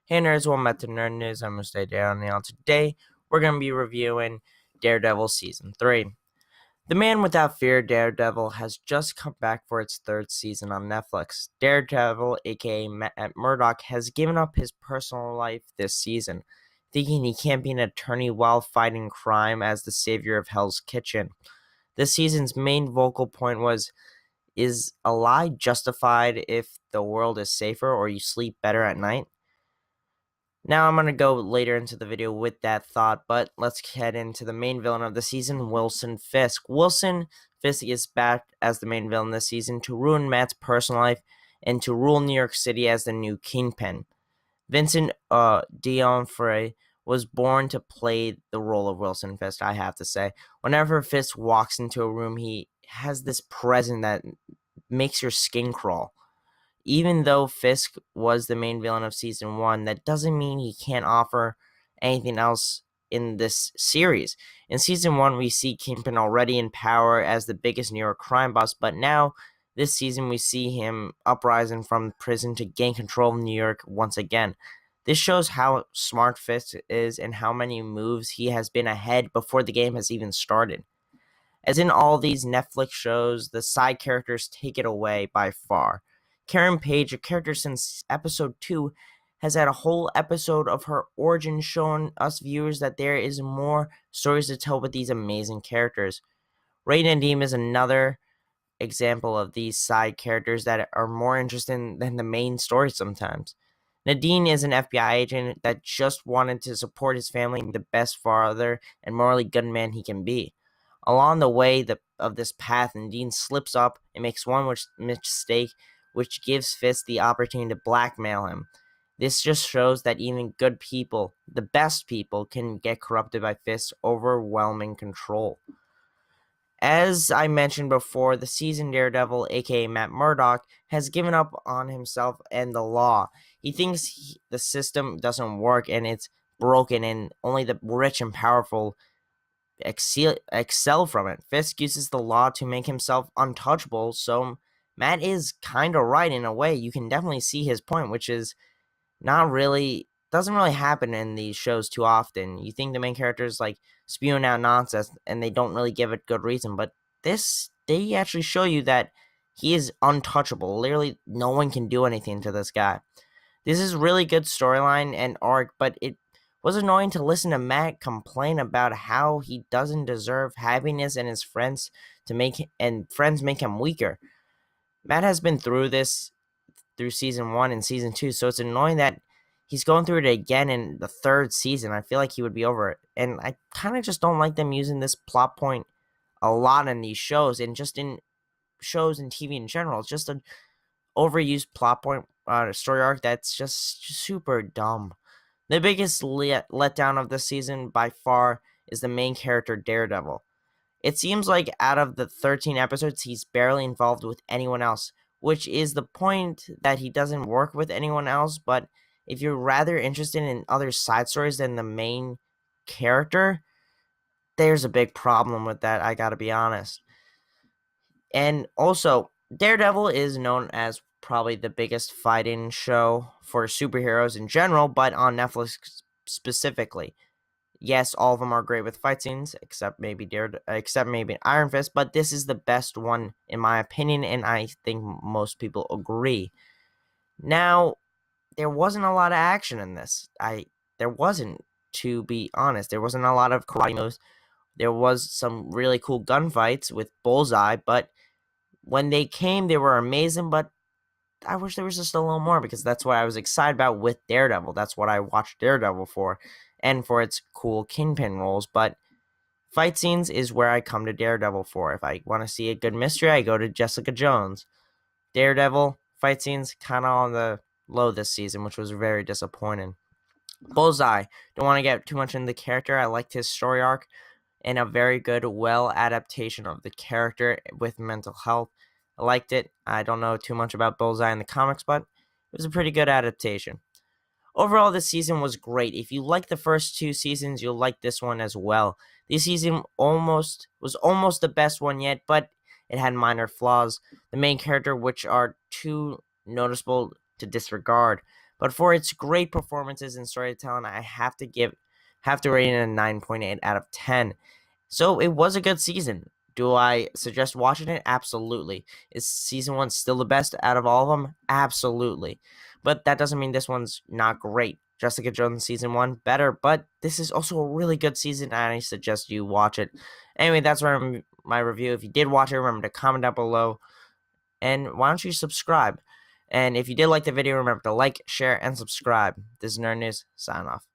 Hey nerds, welcome back to Nerd News. I'm Mr. Daredevil. Today, we're going to be reviewing Daredevil Season 3. The Man Without Fear, Daredevil, has just come back for its third season on Netflix. Daredevil, aka Matt Murdock, has given up his personal life this season, thinking he can't be an attorney while fighting crime as the savior of Hell's Kitchen. This season's main vocal point was, is a lie justified if the world is safer or you sleep better at night? Now I'm going to go later into the video with that thought, but let's head into the main villain of the season, Wilson Fisk. Wilson Fisk is back as the main villain this season to ruin Matt's personal life and to rule New York City as the new Kingpin. Vincent D'Onofrio was born to play the role of Wilson Fisk, I have to say. Whenever Fisk walks into a room, he has this presence that makes your skin crawl. Even though Fisk was the main villain of season 1, that doesn't mean he can't offer anything else in this series. In season 1, we see Kingpin already in power as the biggest New York crime boss, but now, this season, we see him uprising from prison to gain control of New York once again. This shows how smart Fisk is and how many moves he has been ahead before the game has even started. As in all these Netflix shows, the side characters take it away by far. Karen Page, a character since episode 2, has had a whole episode of her origin showing us viewers that there is more stories to tell with these amazing characters. Ray Nadeem is another example of these side characters that are more interesting than the main story sometimes. Nadine is an FBI agent that just wanted to support his family and be the best father and morally good man he can be. Along the way of this path, Nadine slips up and makes one mistake, which gives Fisk the opportunity to blackmail him. This just shows that even good people, the best people, can get corrupted by Fisk's overwhelming control. As I mentioned before, the seasoned Daredevil, aka Matt Murdock, has given up on himself and the law. He thinks the system doesn't work and it's broken and only the rich and powerful excel from it. Fisk uses the law to make himself untouchable, so Matt is kind of right in a way. You can definitely see his point, which is doesn't really happen in these shows too often. You think the main characters like spewing out nonsense and they don't really give it good reason, but they actually show you that he is untouchable. Literally, no one can do anything to this guy. This is really good storyline and arc, but it was annoying to listen to Matt complain about how he doesn't deserve happiness and his friends friends make him weaker. Matt has been through this through season 1 and season 2, so it's annoying that he's going through it again in the third season. I feel like he would be over it, and I kind of just don't like them using this plot point a lot in these shows and just in shows and TV in general. It's just an overused plot point, story arc that's just super dumb. The biggest letdown of this season by far is the main character Daredevil. It seems like out of the 13 episodes, he's barely involved with anyone else, which is the point that he doesn't work with anyone else, but if you're rather interested in other side stories than the main character, there's a big problem with that, I gotta be honest. And also, Daredevil is known as probably the biggest fighting show for superheroes in general, but on Netflix specifically. Yes, all of them are great with fight scenes, except maybe Iron Fist, but this is the best one in my opinion, and I think most people agree. Now, there wasn't a lot of action in this. There wasn't, to be honest. There wasn't a lot of karate moves. There was some really cool gunfights with Bullseye, but when they came, they were amazing, but I wish there was just a little more because that's what I was excited about with Daredevil. That's what I watched Daredevil for, and for its cool Kingpin roles. But fight scenes is where I come to Daredevil for. If I want to see a good mystery, I go to Jessica Jones. Daredevil, fight scenes, kind of on the low this season, which was very disappointing. Bullseye, don't want to get too much into the character. I liked his story arc and a very good, well adaptation of the character with mental health. I liked it. I don't know too much about Bullseye in the comics, but it was a pretty good adaptation. Overall, this season was great. If you like the first 2 seasons, you'll like this one as well. This season was almost the best one yet, but it had minor flaws. The main character, which are too noticeable to disregard. but for its great performances and storytelling, I have to rate it a 9.8 out of 10. So it was a good season. Do I suggest watching it? Absolutely. Is season 1 still the best out of all of them? Absolutely. But that doesn't mean this one's not great. Jessica Jones season 1 better, but this is also a really good season, and I suggest you watch it. Anyway, that's my review. If you did watch it, remember to comment down below, and why don't you subscribe? And if you did like the video, remember to like, share, and subscribe. This is Nerd News. Sign off.